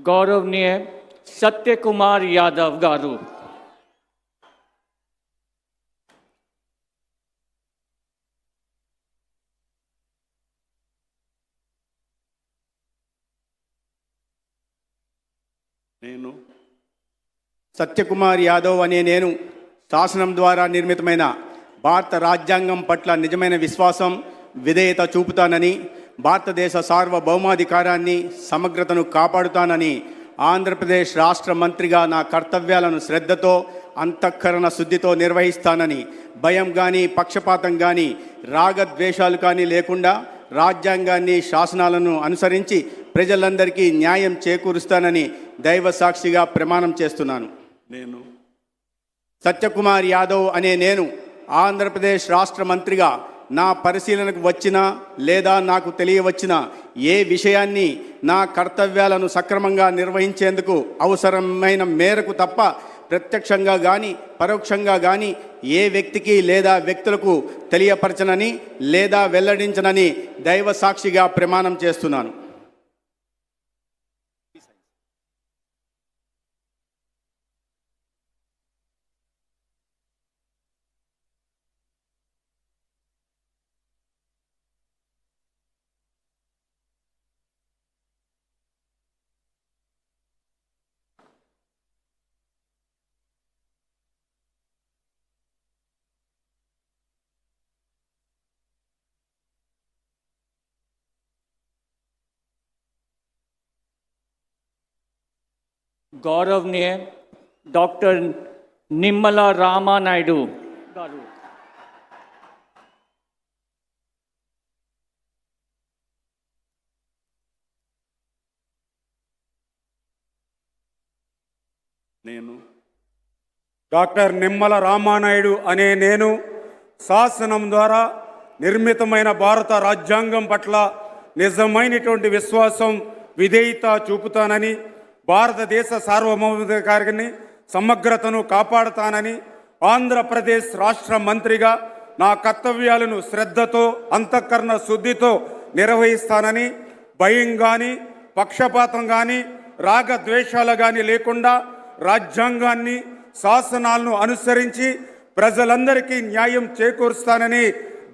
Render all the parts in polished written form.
गौरवनीय सत्य कुमार यादव गारू। నేను సత్యకుమార్ యాదవ్ అనే నేను శాసనం ద్వారా నిర్మితమైన భారత రాజ్యాంగం పట్ల నిజమైన విశ్వాసం విధేయత చూపుతానని, భారతదేశ సార్వభౌమాధికారాన్ని సమగ్రతను కాపాడుతానని, ఆంధ్రప్రదేశ్ రాష్ట్ర మంత్రిగా నా కర్తవ్యాలను శ్రద్ధతో అంతఃకరణ శుద్ధితో నిర్వహిస్తానని, భయం కానీ పక్షపాతం కానీ రాగద్వేషాలు కానీ లేకుండా రాజ్యాంగాన్ని శాసనాలను అనుసరించి ప్రజలందరికీ న్యాయం చేకూరుస్తానని దైవ సాక్షిగా ప్రమాణం చేస్తున్నాను. నేను సత్యకుమార్ యాదవ్ అనే నేను ఆంధ్రప్రదేశ్ రాష్ట్ర మంత్రిగా నా పరిశీలనకు వచ్చిన లేదా నాకు తెలియవచ్చిన ఏ విషయాన్ని నా కర్తవ్యాలను సక్రమంగా నిర్వహించేందుకు అవసరమైన మేరకు తప్ప ప్రత్యక్షంగా కానీ పరోక్షంగా కానీ ఏ వ్యక్తికి లేదా వ్యక్తులకు తెలియపరచనని లేదా వెల్లడించనని దైవ సాక్షిగా ప్రమాణం చేస్తున్నాను. गौरवनीय डॉक्टर निम्मला रामा नायडू गारू। నేను డాక్టర్ నిమ్మల రామానాయుడు అనే నేను శాసనం ద్వారా నిర్మితమైన భారత రాజ్యాంగం పట్ల నిజమైనటువంటి విశ్వాసం విధేయత చూపుతానని, భారతదేశ సార్వభౌమాధికారాన్ని సమగ్రతను కాపాడుతానని, ఆంధ్రప్రదేశ్ రాష్ట్ర మంత్రిగా నా కర్తవ్యాలను శ్రద్ధతో అంతఃకరణ శుద్ధితో నిర్వహిస్తానని, భయం కానీ పక్షపాతం కానీ రాగద్వేషాలు కానీ లేకుండా రాజ్యాంగాన్ని శాసనాలను అనుసరించి ప్రజలందరికీ న్యాయం చేకూరుస్తానని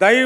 దైవ